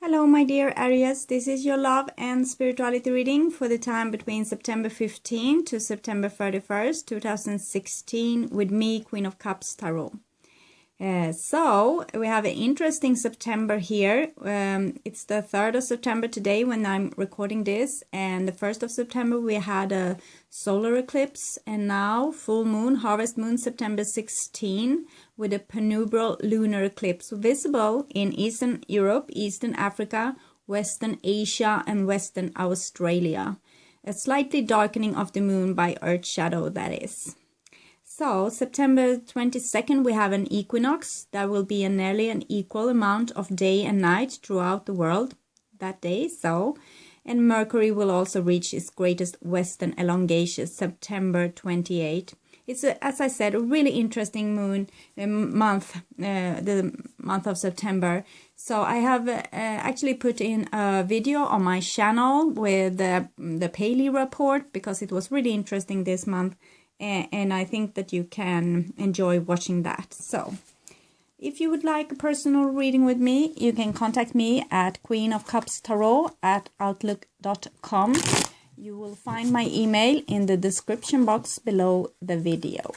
Hello, my dear Aries. This is your love and spirituality reading for the time between September 15 to September 31st, 2016 with me, Queen of Cups Tarot. So we have an interesting September here. It's the 3rd of September today when I'm recording this, and the 1st of September we had a solar eclipse, and now full moon, harvest moon, September 16 with a penumbral lunar eclipse visible in Eastern Europe, Eastern Africa, Western Asia and Western Australia. A slightly darkening of the moon by Earth shadow, that is. So, September 22nd, we have an equinox. There will be a nearly an equal amount of day and night throughout the world that day. And Mercury will also reach its greatest western elongation, September 28th. It's, as I said, a really interesting month, the month of September. So I have actually put in a video on my channel with the Paley report because it was really interesting this month. And I think that you can enjoy watching that. So, if you would like a personal reading with me, you can contact me at queenofcupstarot@outlook.com. You will find my email in the description box below the video.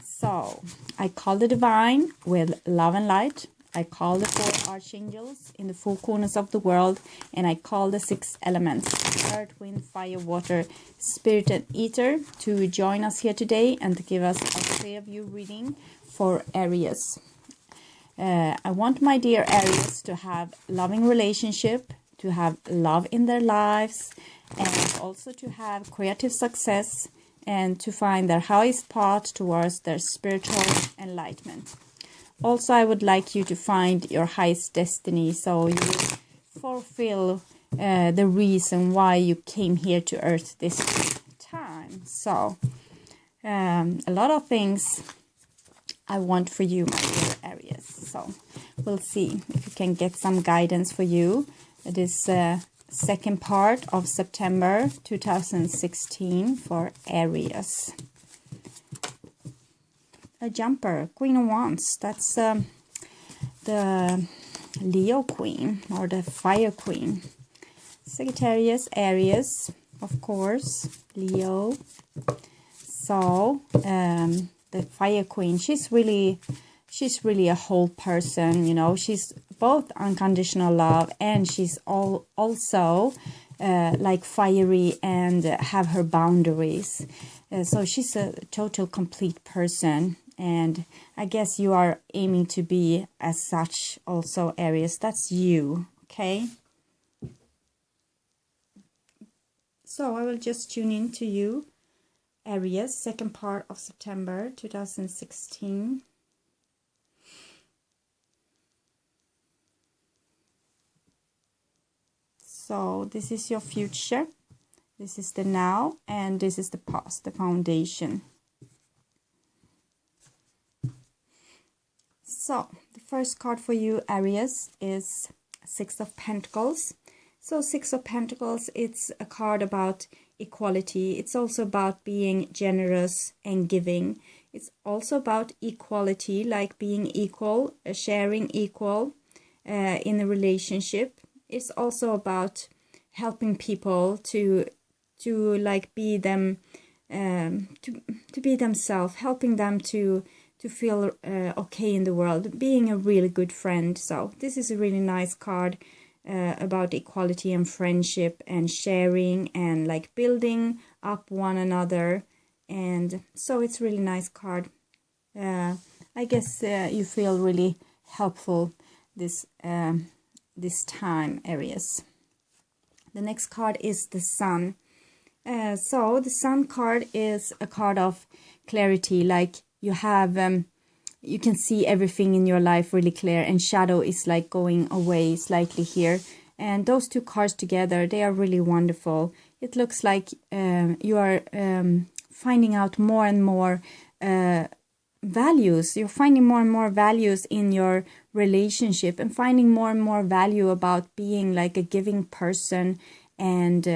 So, I call the divine with love and light. I call the 4 archangels in the 4 corners of the world, and I call the 6 elements, earth, wind, fire, water, spirit and ether, to join us here today and to give us a clear view reading for Aries. I want my dear Aries to have loving relationship, to have love in their lives, and also to have creative success and to find their highest path towards their spiritual enlightenment. Also, I would like you to find your highest destiny, so you fulfill the reason why you came here to Earth this time. So, a lot of things I want for you, my dear Aries. So, we'll see if we can get some guidance for you. It is second part of September 2016 for Aries. A jumper, Queen of Wands, that's the Leo Queen or the Fire Queen. Sagittarius, Aries, of course, Leo. So, the Fire Queen, she's really a whole person, you know. She's both unconditional love and she's also like fiery and have her boundaries. So she's a total complete person. And I guess you are aiming to be as such also, Aries. That's you, okay? So I will just tune in to you, Aries, second part of September 2016. So this is your future. This is the now, and this is the past, the foundation. So, the first card for you, Aries, is 6 of Pentacles. So, 6 of Pentacles, it's a card about equality. It's also about being generous and giving. It's also about equality, like being equal, sharing equal in a relationship. It's also about helping people to like be them, to be themselves, helping them to feel okay in the world, being a really good friend. So this is a really nice card about equality and friendship and sharing and like building up one another. And so it's a really nice card. I guess you feel really helpful this time, Aries. The next card is the Sun. So the Sun card is a card of clarity, like you have, you can see everything in your life really clear, and shadow is like going away slightly here. And those two cards together, they are really wonderful. It looks like you are finding out more and more values. You're finding more and more values in your relationship and finding more and more value about being like a giving person and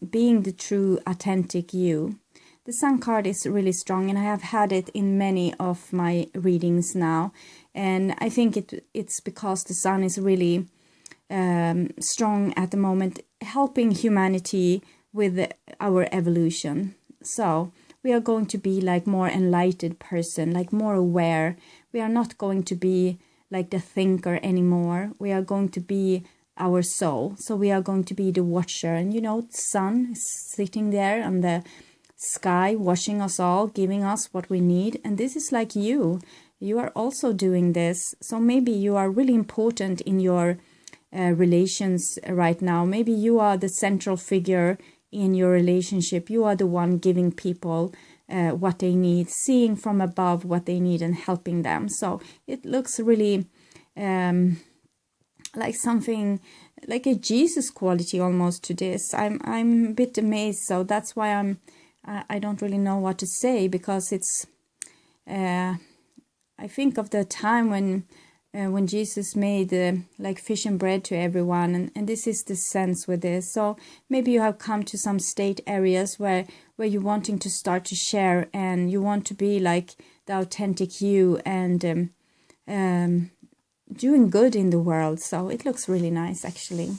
being the true authentic you. The Sun card is really strong, and I have had it in many of my readings now. And I think it's because the Sun is really strong at the moment, helping humanity with our evolution. So we are going to be like more enlightened person, like more aware. We are not going to be like the thinker anymore. We are going to be our soul. So we are going to be the watcher. And the sun is sitting there on the sky, watching us all, giving us what we need. And this is like you are also doing this. So maybe you are really important in your relations right now. Maybe you are the central figure in your relationship. You are the one giving people what they need, seeing from above what they need and helping them. So it looks really like something like a Jesus quality almost to this. I'm a bit amazed. So that's why I don't really know what to say, because it's I think of the time when Jesus made like fish and bread to everyone, and this is the sense with this. So maybe you have come to some state areas where you're wanting to start to share, and you want to be like the authentic you, and doing good in the world. So it looks really nice, actually.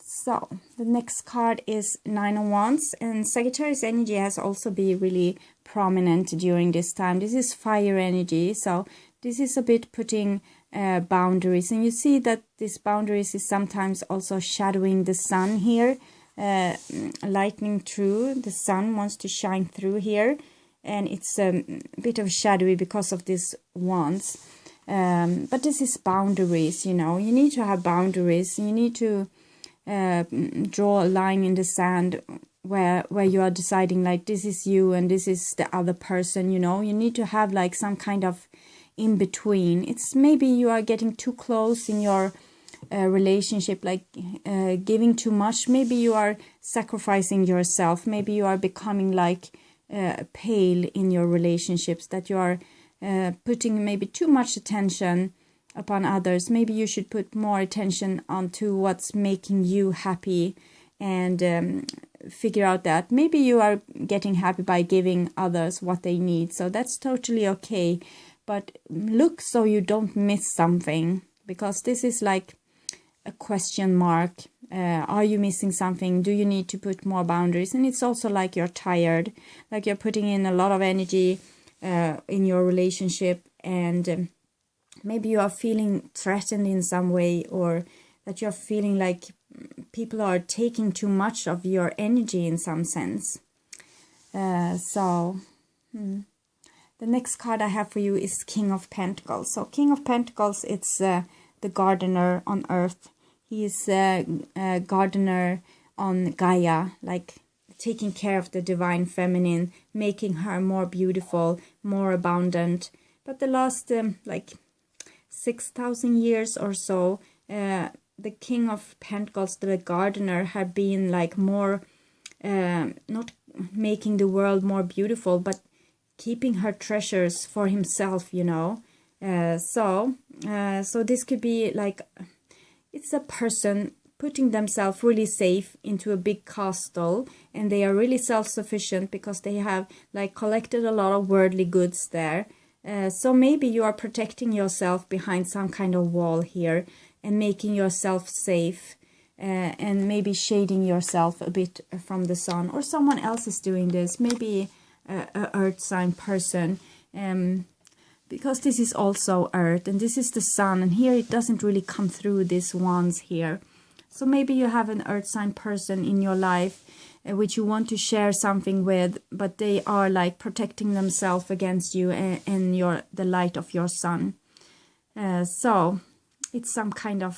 So the next card is Nine of Wands, and Sagittarius energy has also been really prominent during this time. This is fire energy, so this is a bit putting boundaries, and you see that this boundaries is sometimes also shadowing the sun here, lightning through. The sun wants to shine through here, and it's a bit of shadowy because of this wands. But this is boundaries, you need to have boundaries. You need to draw a line in the sand where you are deciding like this is you and this is the other person. You need to have like some kind of in between. It's maybe you are getting too close in your relationship, like giving too much. Maybe you are sacrificing yourself. Maybe you are becoming like pale in your relationships, that you are putting maybe too much attention upon others. Maybe you should put more attention onto what's making you happy, and figure out that maybe you are getting happy by giving others what they need. So that's totally okay, but look so you don't miss something, because this is like a question mark. Are you missing something? Do you need to put more boundaries? And it's also like you're tired, like you're putting in a lot of energy in your relationship, and maybe you are feeling threatened in some way, or that you're feeling like people are taking too much of your energy in some sense. The next card I have for you is King of Pentacles. So King of Pentacles, it's the gardener on earth. He is a gardener on Gaia, like taking care of the divine feminine, making her more beautiful, more abundant. But the last 6,000 years or so, the King of Pentacles, the gardener, had been like more, not making the world more beautiful, but keeping her treasures for himself, So this could be like, it's a person putting themselves really safe into a big castle, and they are really self-sufficient because they have like collected a lot of worldly goods there. So maybe you are protecting yourself behind some kind of wall here and making yourself safe, and maybe shading yourself a bit from the sun, or someone else is doing this, maybe a earth sign person, because this is also earth and this is the sun, and here it doesn't really come through these wands here. So maybe you have an earth sign person in your life which you want to share something with, but they are like protecting themselves against you and the light of your sun. So it's some kind of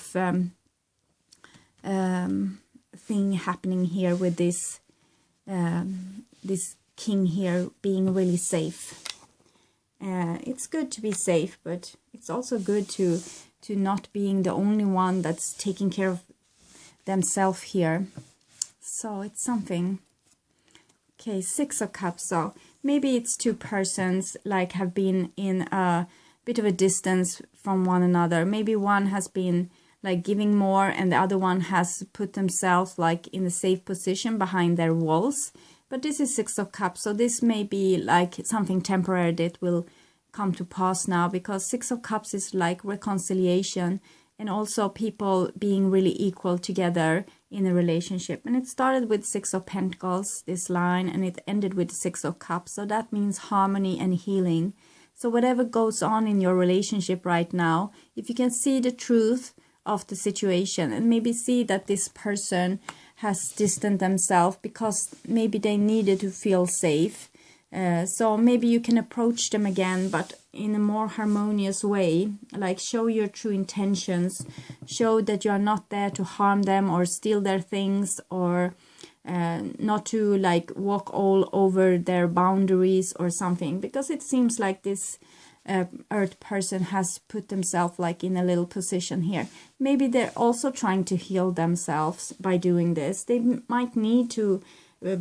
thing happening here with this this king here being really safe. It's good to be safe, but it's also good to not being the only one that's taking care of themselves here. So it's something. Okay, Six of Cups. So maybe it's two persons like have been in a bit of a distance from one another. Maybe one has been like giving more and the other one has put themselves like in a safe position behind their walls. But this is Six of Cups, so this may be like something temporary that will come to pass now, because Six of Cups is like reconciliation and also people being really equal together in a relationship. And it started with Six of Pentacles, this line, and it ended with Six of Cups. So that means harmony and healing. So whatever goes on in your relationship right now, if you can see the truth of the situation and maybe see that this person has distanced themselves because maybe they needed to feel safe. So maybe you can approach them again, but in a more harmonious way, like show your true intentions, show that you are not there to harm them or steal their things, or not to like walk all over their boundaries or something, because it seems like this earth person has put themselves like in a little position here. Maybe they're also trying to heal themselves by doing this. They might need to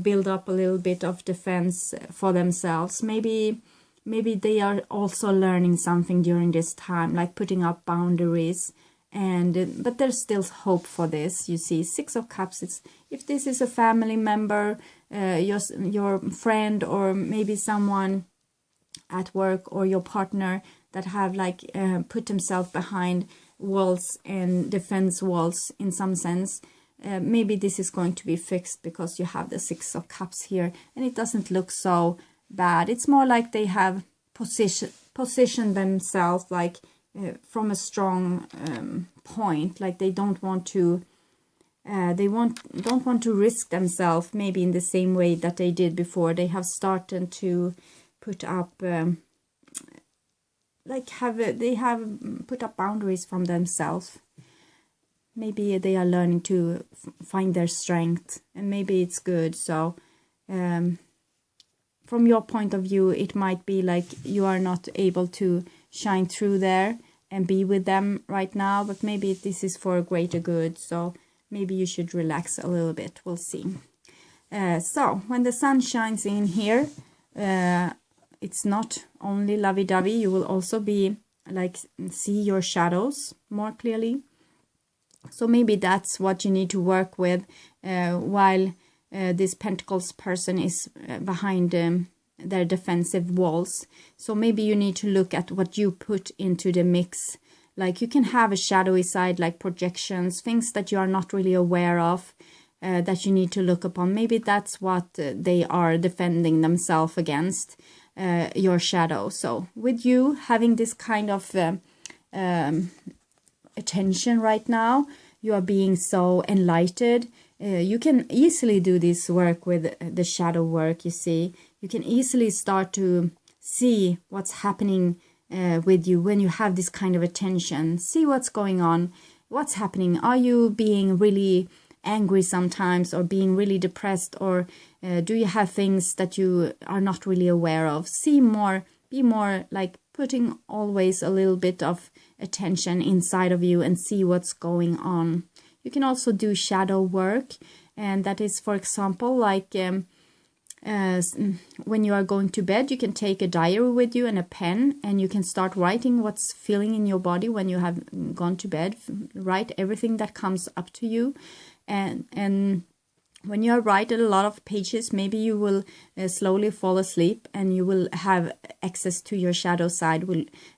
build up a little bit of defense for themselves. Maybe they are also learning something during this time, like putting up boundaries. And but there's still hope for this. You see, Six of Cups, it's, if this is a family member, your friend, or maybe someone at work, or your partner that have like put themselves behind walls and defense walls in some sense, maybe this is going to be fixed because you have the Six of Cups here and it doesn't look so bad. It's more like they have positioned themselves like from a strong point, like they don't want to don't want to risk themselves maybe in the same way that they did before. They have started to put up they have put up boundaries from themselves. Maybe they are learning to find their strength, and maybe it's good. So from your point of view, it might be like you are not able to shine through there and be with them right now, but maybe this is for a greater good. So maybe you should relax a little bit. We'll see. So when the sun shines in here, it's not only lovey-dovey. You will also be like see your shadows more clearly. So maybe that's what you need to work with while this Pentacles person is behind their defensive walls. So maybe you need to look at what you put into the mix. Like you can have a shadowy side, like projections, things that you are not really aware of, that you need to look upon. Maybe that's what they are defending themselves against, your shadow. So with you having this kind of attention right now, you are being so enlightened. You can easily do this work with the shadow work. You see, you can easily start to see what's happening with you when you have this kind of attention. See what's going on, what's happening. Are you being really angry sometimes, or being really depressed, or do you have things that you are not really aware of? See more, be more like putting always a little bit of attention inside of you and see what's going on. You can also do shadow work, and that is, for example, like when you are going to bed, you can take a diary with you and a pen, and you can start writing what's feeling in your body when you have gone to bed. Write everything that comes up to you, and when you write a lot of pages, maybe you will slowly fall asleep, and you will have access to your shadow side.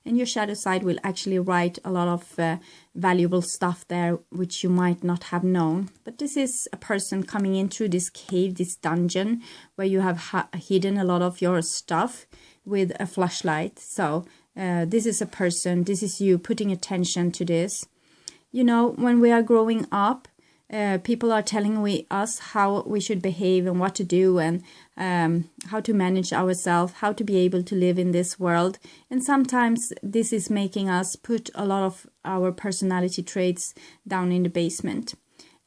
And your shadow side will actually write a lot of valuable stuff there, which you might not have known. But this is a person coming in through this cave, this dungeon, where you have hidden a lot of your stuff with a flashlight. So this is a person, this is you putting attention to this. You know, when we are growing up, people are telling us how we should behave and what to do, and how to manage ourselves, how to be able to live in this world. And sometimes this is making us put a lot of our personality traits down in the basement.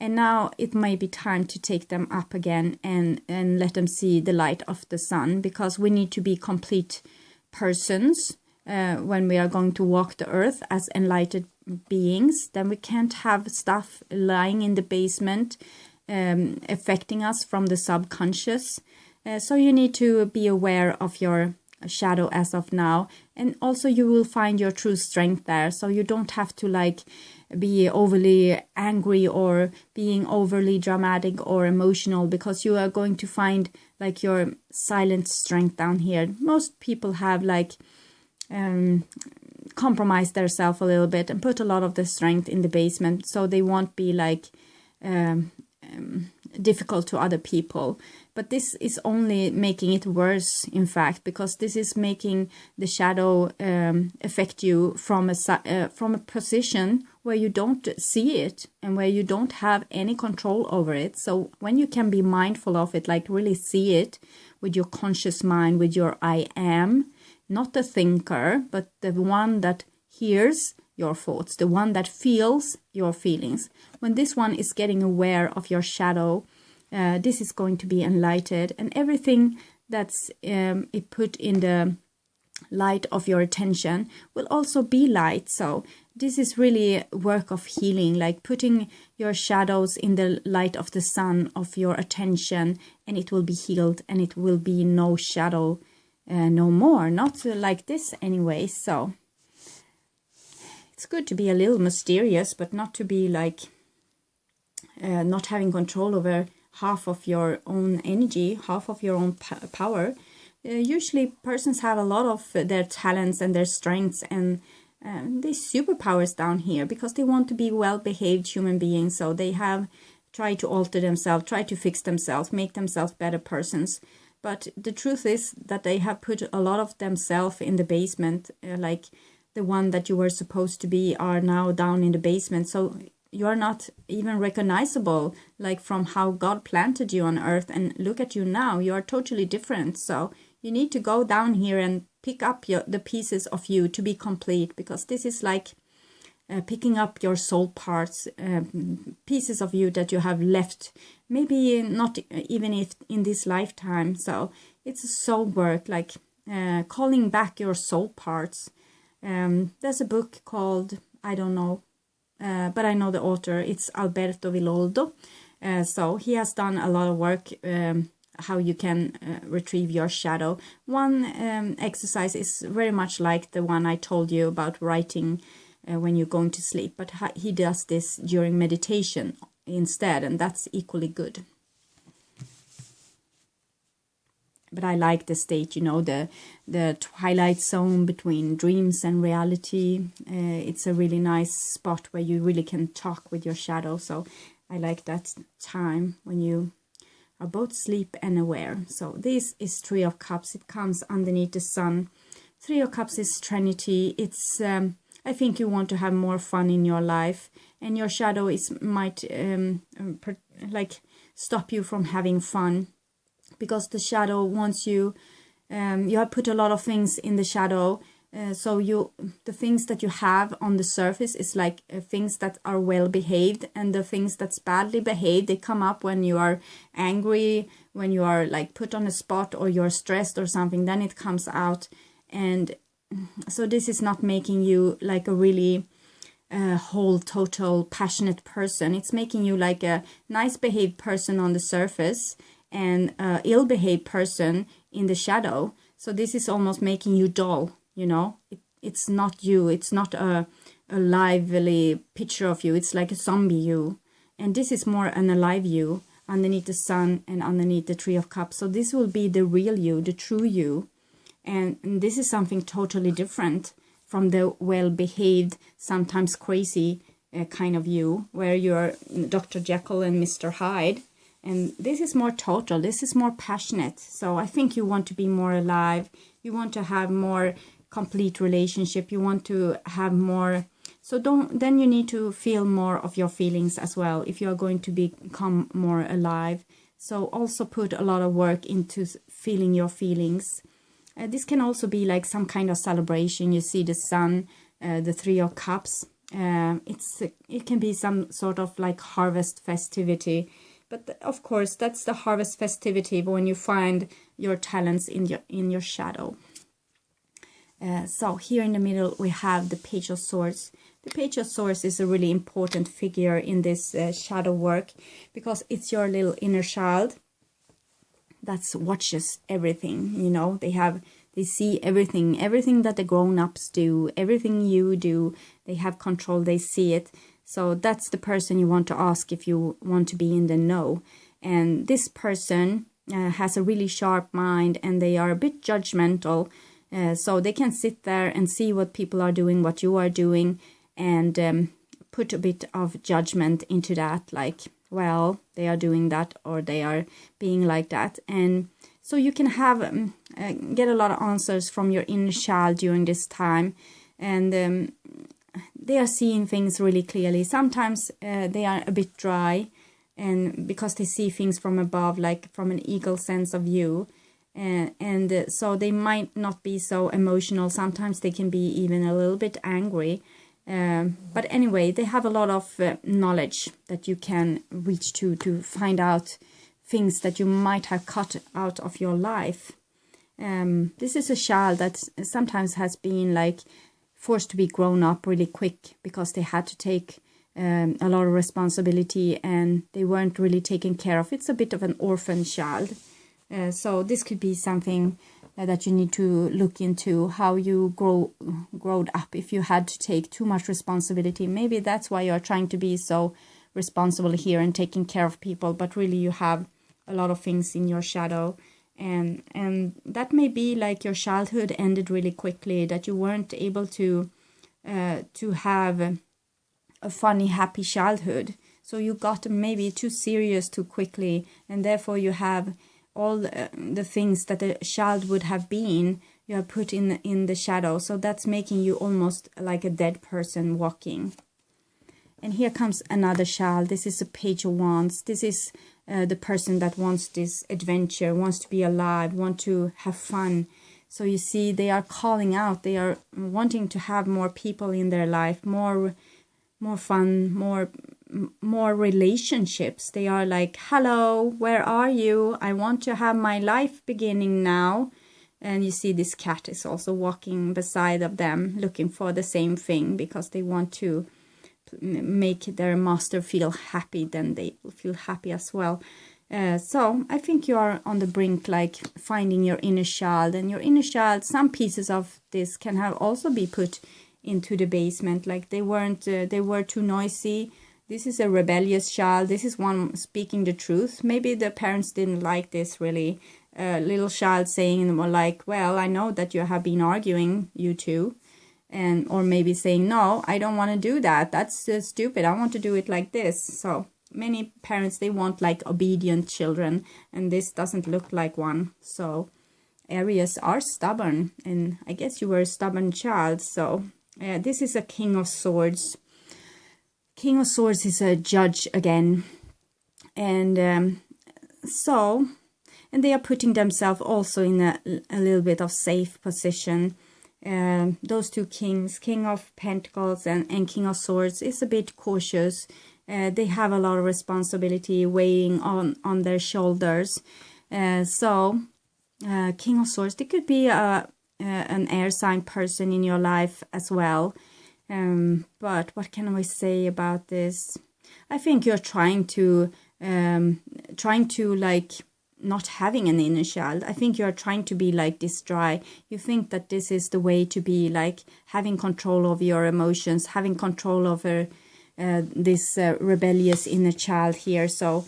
And now it may be time to take them up again and let them see the light of the sun, because we need to be complete persons when we are going to walk the earth as enlightened beings. Then we can't have stuff lying in the basement affecting us from the subconscious. So you need to be aware of your shadow as of now, and also you will find your true strength there. So you don't have to like be overly angry or being overly dramatic or emotional, because you are going to find like your silent strength down here. Most people have like compromise themselves a little bit and put a lot of the strength in the basement, so they won't be like difficult to other people. But this is only making it worse, in fact, because this is making the shadow affect you from a position where you don't see it and where you don't have any control over it. So when you can be mindful of it, like really see it with your conscious mind, with your I am, not the thinker, but the one that hears your thoughts, the one that feels your feelings. When this one is getting aware of your shadow, this is going to be enlightened, and everything that's put in the light of your attention will also be light. So this is really work of healing, like putting your shadows in the light of the sun of your attention, and it will be healed, and it will be no shadow no more, not like this anyway. So it's good to be a little mysterious, but not to be like not having control over half of your own energy, half of your own power. Usually persons have a lot of their talents and their strengths and these superpowers down here because they want to be well-behaved human beings. So they have tried to alter themselves, try to fix themselves, make themselves better persons. But the truth is that they have put a lot of themselves in the basement, like the one that you were supposed to be are now down in the basement. So you are not even recognizable, like from how God planted you on earth, and look at you now, you are totally different. So you need to go down here and pick up the pieces of you to be complete, because this is like picking up your soul parts, pieces of you that you have left, maybe not even if in this lifetime. So it's a soul work, like calling back your soul parts. There's a book called, I don't know, but I know the author, it's Alberto Villoldo. So he has done a lot of work how you can retrieve your shadow. One exercise is very much like the one I told you about writing when you're going to sleep, but he does this during meditation instead, and that's equally good. But I like the state, you know, the twilight zone between dreams and reality. It's a really nice spot where you really can talk with your shadow. So I like that time when you are both asleep and aware. So this is Three of Cups. It comes underneath the sun. Three of Cups is Trinity. It's I think you want to have more fun in your life, and your shadow might like stop you from having fun. Because the shadow wants you, you have put a lot of things in the shadow. So the things that you have on the surface is like things that are well behaved, and the things that's badly behaved, they come up when you are angry, when you are like put on a spot, or you're stressed or something, then it comes out. And so this is not making you like a really whole, total, passionate person. It's making you like a nice behaved person on the surface, and ill-behaved person in the shadow. So this is almost making you dull, you know. It's not you. It's not a lively picture of you. It's like a zombie you. And this is more an alive you underneath the sun and underneath the Three of Cups. So this will be the real you, the true you. And this is something totally different from the well-behaved, sometimes crazy kind of you, where you're Dr. Jekyll and Mr. Hyde. And this is more total, this is more passionate. So I think you want to be more alive, you want to have more complete relationship, you want to have more. So then you need to feel more of your feelings as well, if you are going to become more alive. So also put a lot of work into feeling your feelings. This can also be like some kind of celebration. You see the sun, the Three of Cups. It can be some sort of like harvest festivity. But of course, that's the harvest festivity when you find your talents in your shadow. So here in the middle, we have the Page of Swords. The Page of Swords is a really important figure in this shadow work, because it's your little inner child that watches everything. You know, they see everything that the grown-ups do, everything you do. They have control. They see it. So that's the person you want to ask if you want to be in the know. And this person has a really sharp mind, and they are a bit judgmental. So they can sit there and see what people are doing, what you are doing, and put a bit of judgment into that, like, well, they are doing that or they are being like that. And so you can have get a lot of answers from your inner child during this time. And they are seeing things really clearly. Sometimes they are a bit dry, and because they see things from above, like from an eagle sense of view. And so they might not be so emotional. Sometimes they can be even a little bit angry. But anyway, they have a lot of knowledge that you can reach to find out things that you might have cut out of your life. This is a child that sometimes has been like forced to be grown up really quick because they had to take a lot of responsibility and they weren't really taken care of. It's a bit of an orphan child. So this could be something that you need to look into, how you growed up. If you had to take too much responsibility, maybe that's why you're trying to be so responsible here and taking care of people, but really you have a lot of things in your shadow. And that may be like your childhood ended really quickly, that you weren't able to have a funny, happy childhood. So you got maybe too serious too quickly, and therefore you have all the things that a child would have been, you have put in the shadow. So that's making you almost like a dead person walking. And here comes another child. This is a Page of Wands. This is the person that wants this adventure, wants to be alive, want to have fun. So you see, they are calling out. They are wanting to have more people in their life, more fun, more relationships. They are like, hello, where are you? I want to have my life beginning now. And you see this cat is also walking beside of them, looking for the same thing, because they want to make their master feel happy, then they will feel happy as well. So I think you are on the brink, like finding your inner child. And your inner child, some pieces of this can have also be put into the basement, like they were too noisy. This is a rebellious child. This is one speaking the truth. Maybe the parents didn't like this really. Little child saying more like, well, I know that you have been arguing, you two. And or maybe saying, no, I don't want to do that. That's stupid. I want to do it like this. So many parents, they want like obedient children. And this doesn't look like one. So Aries are stubborn. And I guess you were a stubborn child. So this is a King of Swords. King of Swords is a judge again. And and they are putting themselves also in a little bit of safe position. Those two kings, King of Pentacles and King of Swords, is a bit cautious. They have a lot of responsibility weighing on their shoulders. So King of Swords, they could be an air sign person in your life as well. But what can we say about this? I think you're trying to like not having an inner child. I think you're trying to be like this dry. You think that this is the way to be, like having control over your emotions, having control over this rebellious inner child here. So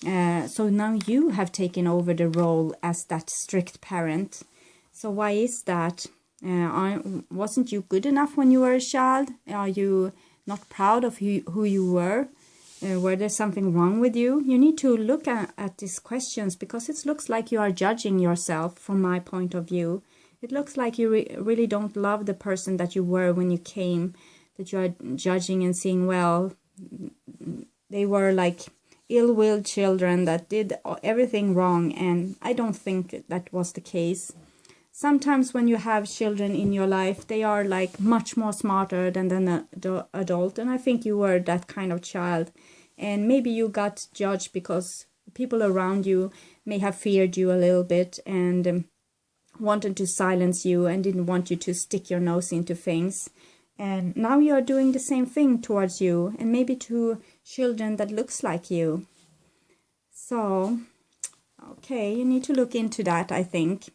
now you have taken over the role as that strict parent. So why is that? Wasn't you good enough when you were a child? Are you not proud of who you were? Were there something wrong with you? You need to look at these questions, because it looks like you are judging yourself from my point of view. It looks like you really don't love the person that you were when you came, that you are judging and seeing, well, they were like ill-willed children that did everything wrong, and I don't think that was the case. Sometimes when you have children in your life, they are like much more smarter than the adult. And I think you were that kind of child. And maybe you got judged because people around you may have feared you a little bit and wanted to silence you and didn't want you to stick your nose into things. And now you are doing the same thing towards you, and maybe to children that looks like you. So, okay, you need to look into that, I think.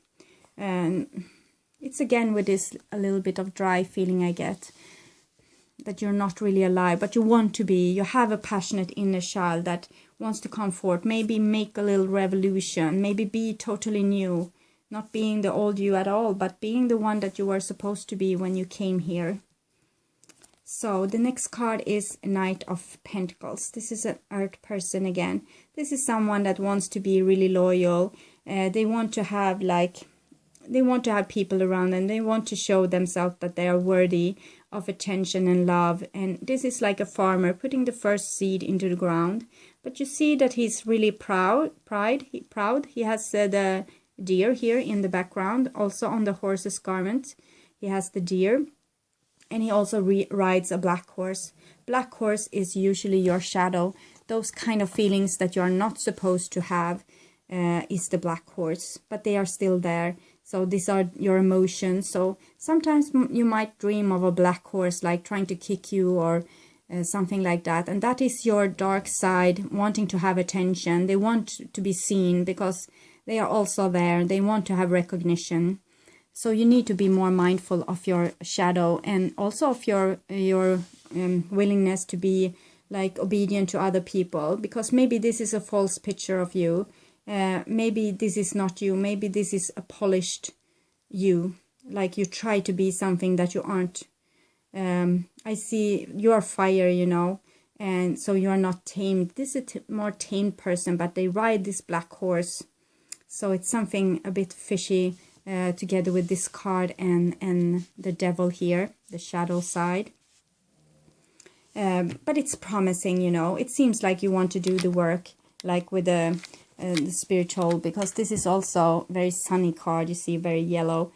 And it's again with this a little bit of dry feeling I get, that you're not really alive, but you want to be. You have a passionate inner child that wants to come forth, maybe make a little revolution, maybe be totally new, not being the old you at all, but being the one that you were supposed to be when you came here. So the next card is Knight of Pentacles. This is an earth person again. This is someone that wants to be really loyal. They want to have people around them. They want to show themselves that they are worthy of attention and love. And this is like a farmer putting the first seed into the ground. But you see that he's really proud. He has the deer here in the background. Also on the horse's garment, he has the deer. And he also rides a black horse. Black horse is usually your shadow. Those kind of feelings that you are not supposed to have is the black horse. But they are still there. So these are your emotions. So sometimes you might dream of a black horse like trying to kick you or something like that. And that is your dark side wanting to have attention. They want to be seen because they are also there. They want to have recognition. So you need to be more mindful of your shadow and also of your willingness to be like obedient to other people, because maybe this is a false picture of you. Maybe this is not you. Maybe this is a polished you, like you try to be something that you aren't. I see you are fire, you know, and so you are not tamed. This is a more tamed person, but they ride this black horse. So it's something a bit fishy. Together with this card and the devil here, the shadow side. But it's promising, you know. It seems like you want to do the work, like with the spiritual, because this is also very sunny card. You see, very yellow.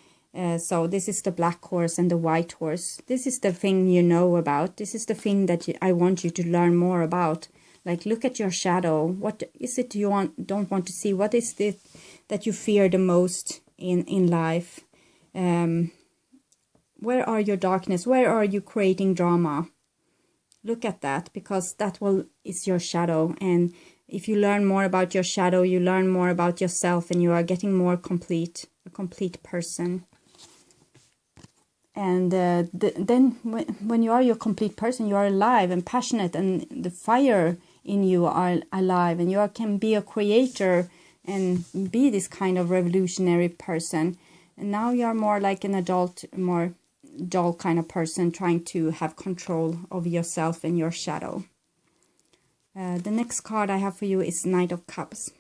So this is the black horse and the white horse. This is the thing you know about. This is the thing that I want you to learn more about. Like, look at your shadow. What is it you don't want to see? What is it that you fear the most in life? Where are your darkness? Where are you creating drama? Look at that, because that is your shadow. And if you learn more about your shadow, you learn more about yourself, and you are getting more complete, a complete person. And then when you are your complete person, you are alive and passionate, and the fire in you are alive, and you can be a creator and be this kind of revolutionary person. And now you are more like an adult, more dull kind of person, trying to have control of yourself and your shadow. The next card I have for you is Knight of Cups.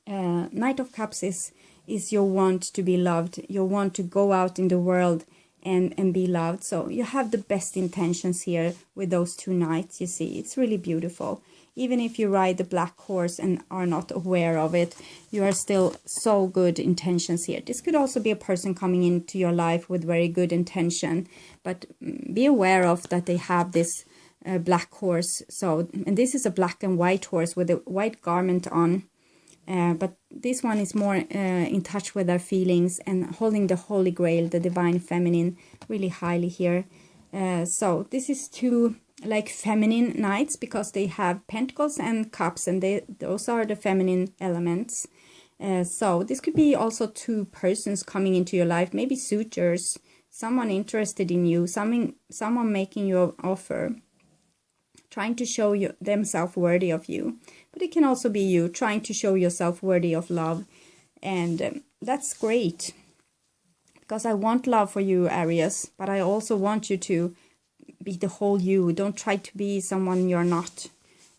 Knight of Cups is your want to be loved, your want to go out in the world and be loved. So you have the best intentions here with those two knights, you see. It's really beautiful. Even if you ride the black horse and are not aware of it, you are still so good intentions here. This could also be a person coming into your life with very good intention, but be aware of that they have this black horse. So, and this is a black and white horse with a white garment on. But this one is more in touch with their feelings and holding the Holy Grail, the Divine Feminine, really highly here. So this is two like feminine knights, because they have pentacles and cups, and those are the feminine elements. So this could be also two persons coming into your life, maybe suitors, someone interested in you, someone making you an offer, trying to show themselves worthy of you. But it can also be you trying to show yourself worthy of love. And that's great, because I want love for you, Aries, but I also want you to be the whole you. Don't try to be someone you're not.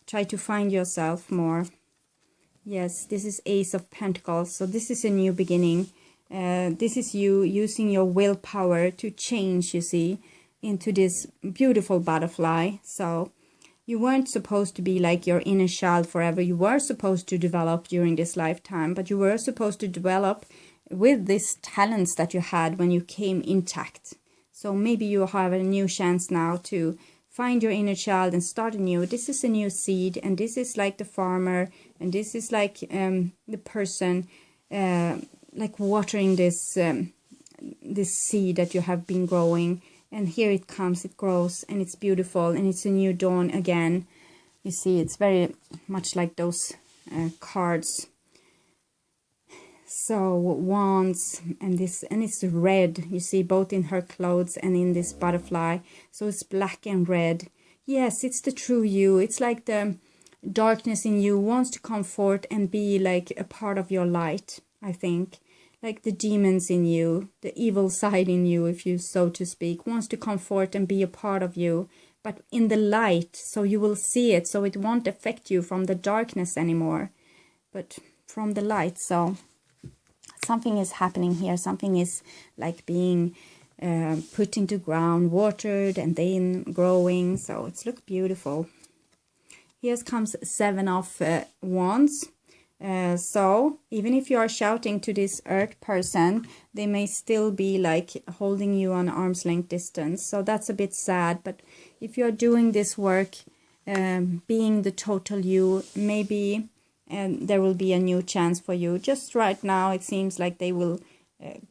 Try to find yourself more. Yes, this is Ace of Pentacles. So this is a new beginning. This is you using your willpower to change, you see, into this beautiful butterfly. So you weren't supposed to be like your inner child forever. You were supposed to develop during this lifetime, but you were supposed to develop with these talents that you had when you came intact. So maybe you have a new chance now to find your inner child and start anew. This is a new seed, and this is like the farmer, and this is like the person like watering this seed that you have been growing. And here it comes, it grows, and it's beautiful, and it's a new dawn again. You see, it's very much like those cards. So wands, and it's red, you see, both in her clothes and in this butterfly. So it's black and red. Yes, it's the true you. It's like the darkness in you wants to come forth and be like a part of your light, I think. like the demons in you, the evil side in you, if you so to speak, wants to comfort and be a part of you, but in the light, so you will see it, so it won't affect you from the darkness anymore, but from the light. So something is happening here. Something is like being put into ground, watered, and then growing. So it's look beautiful. Here comes 7 of Wands. So even if you are shouting to this earth person, they may still be like holding you on arm's length distance. So that's a bit sad. But if you're doing this work, being the total you, maybe there will be a new chance for you. Just right now, it seems like they will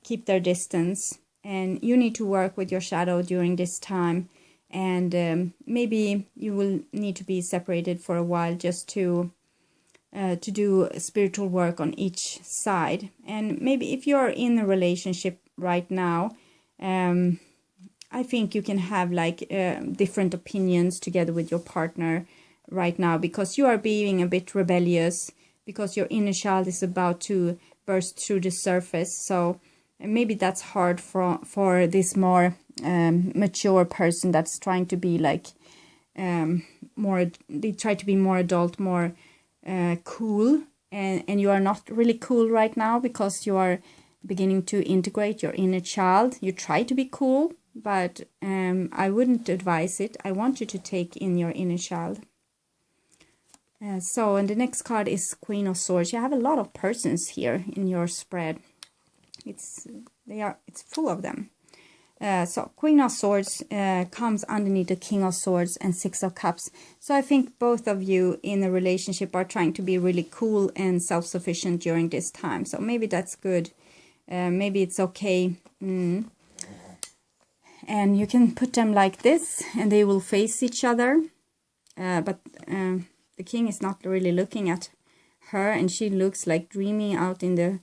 keep their distance. And you need to work with your shadow during this time. And maybe you will need to be separated for a while just to do spiritual work on each side. And maybe if you're in a relationship right now, I think you can have like different opinions together with your partner right now, because you are being a bit rebellious, because your inner child is about to burst through the surface. So maybe that's hard for this more mature person that's trying to be like they try to be more adult, more cool, and you are not really cool right now because you are beginning to integrate your inner child. You try to be cool, but I wouldn't advise it. I want you to take in your inner child. And the next card is Queen of Swords. You have a lot of persons here in your spread. It's full of them. So Queen of Swords comes underneath the King of Swords and 6 of Cups. So I think both of you in a relationship are trying to be really cool and self-sufficient during this time. So maybe that's good. Maybe it's okay. And you can put them like this and they will face each other. But the king is not really looking at her, and she looks like dreaming out in the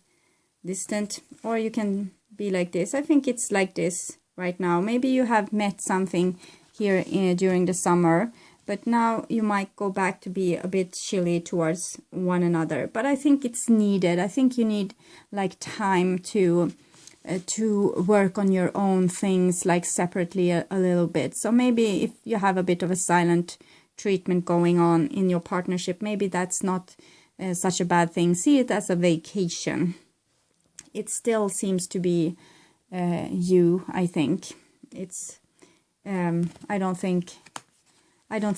distant. Or you can be like this. I think it's like this right now. Maybe you have met something here during the summer, but now you might go back to be a bit chilly towards one another. But I think it's needed. I think you need like time to work on your own things, like separately a little bit. So maybe if you have a bit of a silent treatment going on in your partnership, maybe that's not such a bad thing. See it as a vacation. It still seems to be you, I think. It's I don't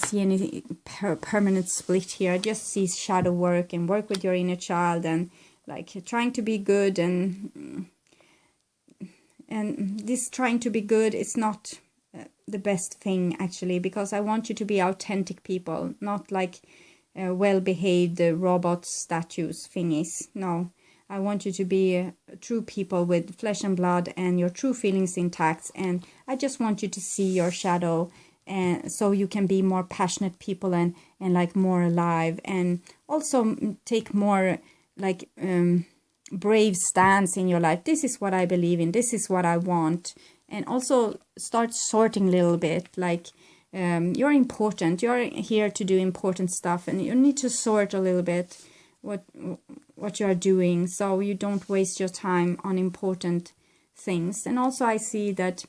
see any permanent split here. I just see shadow work and work with your inner child and like trying to be good, and this trying to be good is not the best thing actually, because I want you to be authentic people, not like well-behaved robot statues thingies. No, I want you to be true people with flesh and blood and your true feelings intact. And I just want you to see your shadow, and so you can be more passionate people and like more alive, and also take more like brave stance in your life. This is what I believe in. This is what I want. And also start sorting a little bit, like you're important. You're here to do important stuff, and you need to sort a little bit what you are doing, so you don't waste your time on important things. And also I see that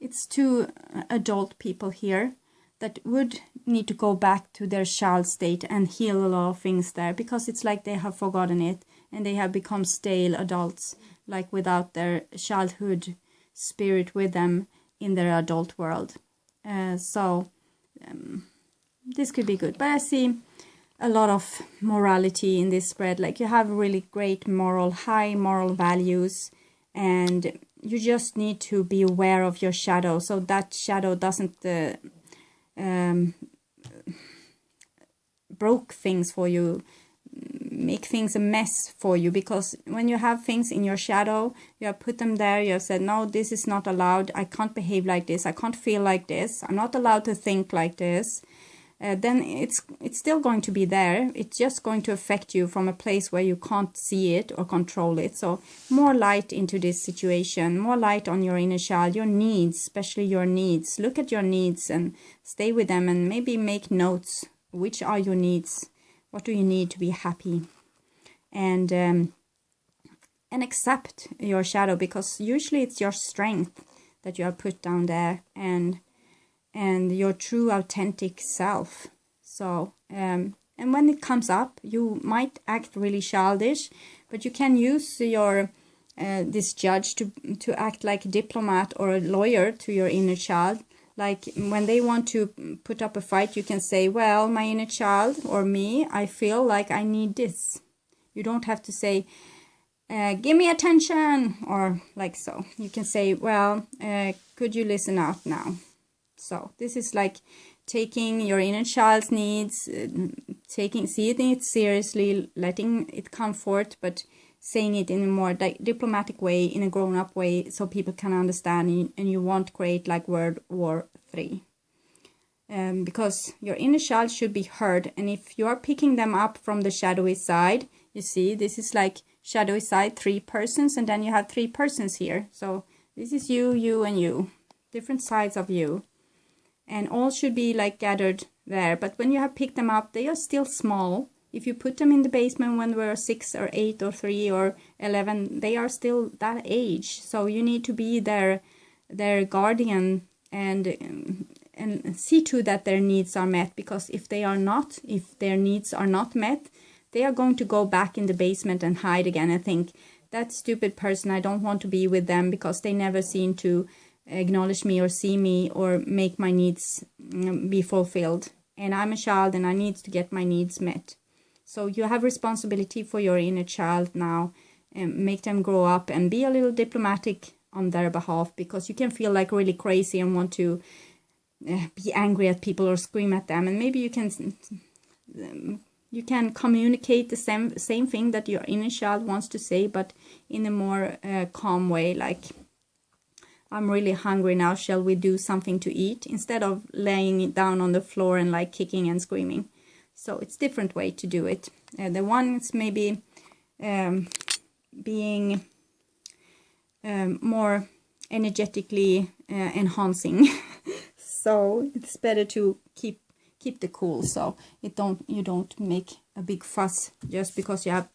it's 2 adult people here that would need to go back to their child state and heal a lot of things there, because it's like they have forgotten it and they have become stale adults, like without their childhood spirit with them in their adult world. So this could be good. But I see a lot of morality in this spread. Like you have really great high moral values, and you just need to be aware of your shadow, so that shadow doesn't broke things for you, make things a mess for you. Because when you have things in your shadow, you have put them there, you have said, no, this is not allowed, I can't behave like this, I can't feel like this, I'm not allowed to think like this, then it's still going to be there. It's just going to affect you from a place where you can't see it or control it. So more light into this situation, more light on your inner child, your needs, especially your needs. Look at your needs and stay with them, and maybe make notes. Which are your needs? What do you need to be happy? And and accept your shadow, because usually it's your strength that you have put down there, and your true authentic self. So and when it comes up, you might act really childish, but you can use your this judge to act like a diplomat or a lawyer to your inner child. Like when they want to put up a fight, you can say, well, my inner child or me, I feel like I need this. You don't have to say, give me attention, or like so. You can say, well, could you listen out now? So this is like taking your inner child's needs, seeing it seriously, letting it come forth, but saying it in a more diplomatic way, in a grown-up way, so people can understand, and you won't create like World War III. Because your inner child should be heard, and if you are picking them up from the shadowy side, you see, this is like shadowy side, 3 persons, and then you have 3 persons here. So this is you, you, and you, different sides of you. And all should be like gathered there. But when you have picked them up, they are still small. If you put them in the basement when we're 6 or 8 or 3 or 11, they are still that age. So you need to be their guardian and see to that their needs are met. Because if their needs are not met, they are going to go back in the basement and hide again and think, that stupid person, I don't want to be with them because they never seem to acknowledge me or see me or make my needs be fulfilled, and I'm a child and I need to get my needs met. So you have responsibility for your inner child now, and make them grow up and be a little diplomatic on their behalf, because you can feel like really crazy and want to be angry at people or scream at them, and maybe you can communicate the same thing that your inner child wants to say, but in a more calm way, like, I'm really hungry now, shall we do something to eat? Instead of laying it down on the floor and like kicking and screaming. So it's different way to do it. The one is maybe being more energetically enhancing. So it's better to keep the cool, so you don't make a big fuss just because you have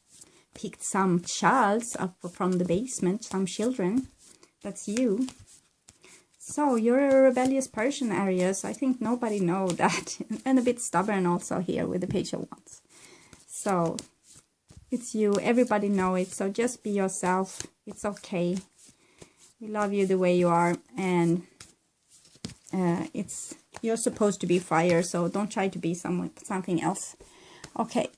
picked some childs up from the basement, some children. That's you. So you're a rebellious person, Aries. I think nobody know that. And a bit stubborn also here with the Page of Wands. So it's you. Everybody know it. So just be yourself. It's okay. We love you the way you are. And you're supposed to be fire. So don't try to be something else. Okay.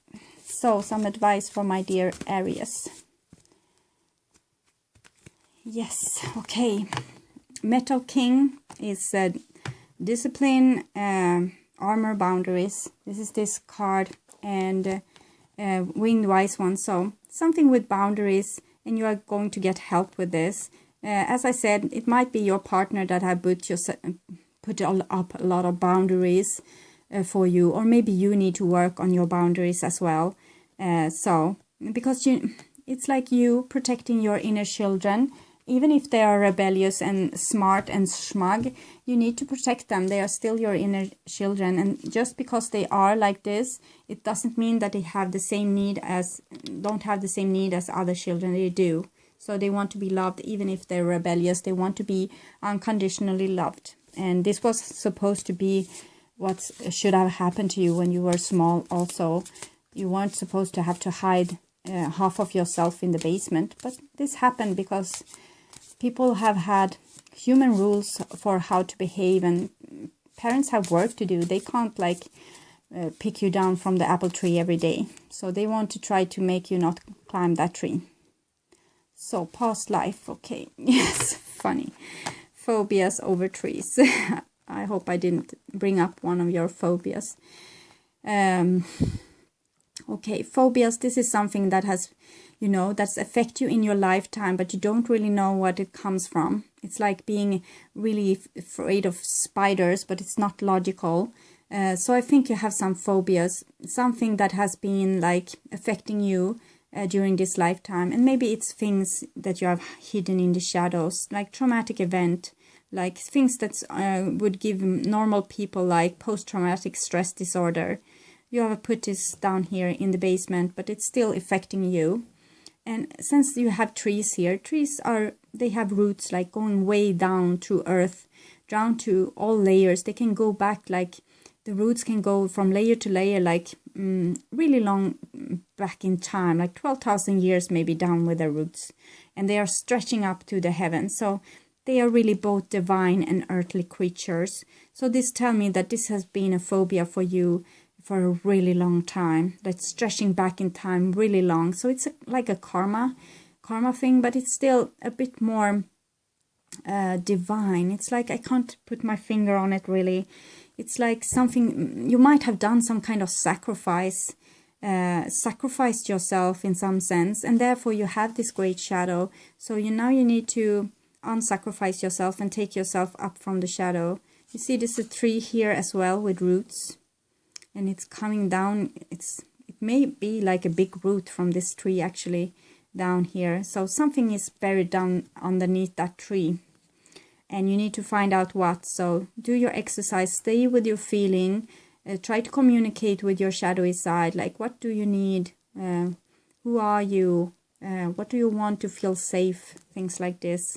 So some advice for my dear Aries. Yes, okay. Metal King is discipline, armor, boundaries. This is this card, and Winged Wise One. So something with boundaries, and you are going to get help with this. As I said, it might be your partner that have put up a lot of boundaries for you, or maybe you need to work on your boundaries as well. So because it's like you protecting your inner children. Even if they are rebellious and smart and smug, you need to protect them. They are still your inner children. And just because they are like this, it doesn't mean that they have the same don't have the same need as other children. They do. So they want to be loved even if they're rebellious. They want to be unconditionally loved. And this was supposed to be what should have happened to you when you were small also. You weren't supposed to have to hide half of yourself in the basement. But this happened because people have had human rules for how to behave, and parents have work to do. They can't like pick you down from the apple tree every day. So they want to try to make you not climb that tree. So past life, okay. Yes, funny. Phobias over trees. I hope I didn't bring up one of your phobias. Okay, phobias, this is something that has, that's affect you in your lifetime, but you don't really know what it comes from. It's like being really afraid of spiders, but it's not logical. So I think you have some phobias, something that has been like affecting you during this lifetime. And maybe it's things that you have hidden in the shadows, like traumatic event, like things that would give normal people like post-traumatic stress disorder. You have put this down here in the basement, but it's still affecting you. And since you have trees here, they have roots like going way down to earth, down to all layers. They can go back, like the roots can go from layer to layer, like really long back in time, like 12,000 years maybe down with their roots. And they are stretching up to the heavens. So they are really both divine and earthly creatures. So this tells me that this has been a phobia for you for a really long time, that's stretching back in time really long. So it's like a karma thing, but it's still a bit more divine. It's like, I can't put my finger on it really. It's like something, you might have done some kind of sacrificed yourself in some sense, and therefore you have this great shadow. So now you need to unsacrifice yourself and take yourself up from the shadow. You see, there's a tree here as well with roots, and it's coming down. It may be like a big root from this tree actually down here. So something is buried down underneath that tree, and you need to find out what. So do your exercise, stay with your feeling, try to communicate with your shadowy side, like what do you need, who are you, what do you want to feel safe, things like this.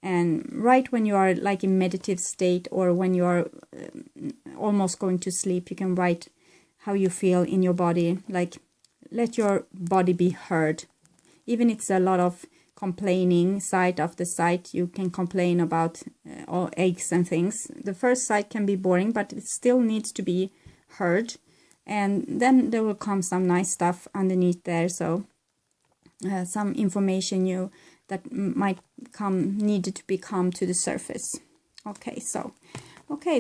And right when you are like in meditative state, or when you are almost going to sleep, you can write how you feel in your body, like let your body be heard. Even it's a lot of complaining side after side, you can complain about all aches and things. The first side can be boring, but it still needs to be heard, and then there will come some nice stuff underneath there. So some information that might needed to come to the surface. Okay,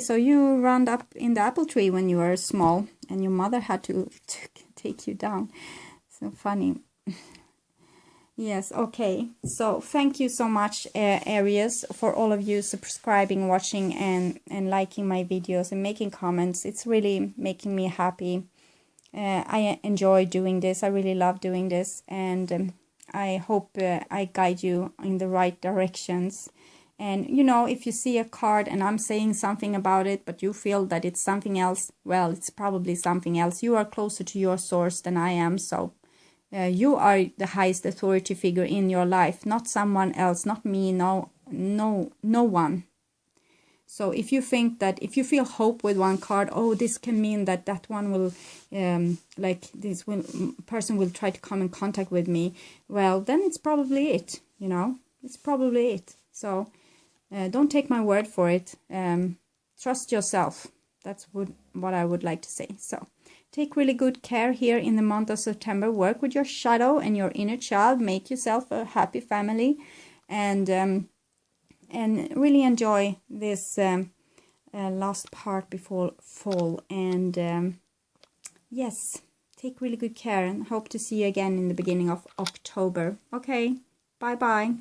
so you round up in the apple tree when you were small, and your mother had to take you down. So funny. Yes, okay. So thank you so much, Aries, for all of you subscribing, watching, and liking my videos and making comments. It's really making me happy. I enjoy doing this. I really love doing this, and I hope I guide you in the right directions. And if you see a card and I'm saying something about it, but you feel that it's something else, well, it's probably something else. You are closer to your source than I am, so you are the highest authority figure in your life, not someone else, not me, no one. So if you think that, if you feel hope with one card, oh, this can mean that one will, person will try to come in contact with me, well, then it's probably it, it's probably it. So don't take my word for it. Trust yourself. That's what I would like to say. So take really good care here in the month of September. Work with your shadow and your inner child. Make yourself a happy family, and really enjoy this last part before fall. And yes, take really good care, and hope to see you again in the beginning of October. Okay, bye-bye.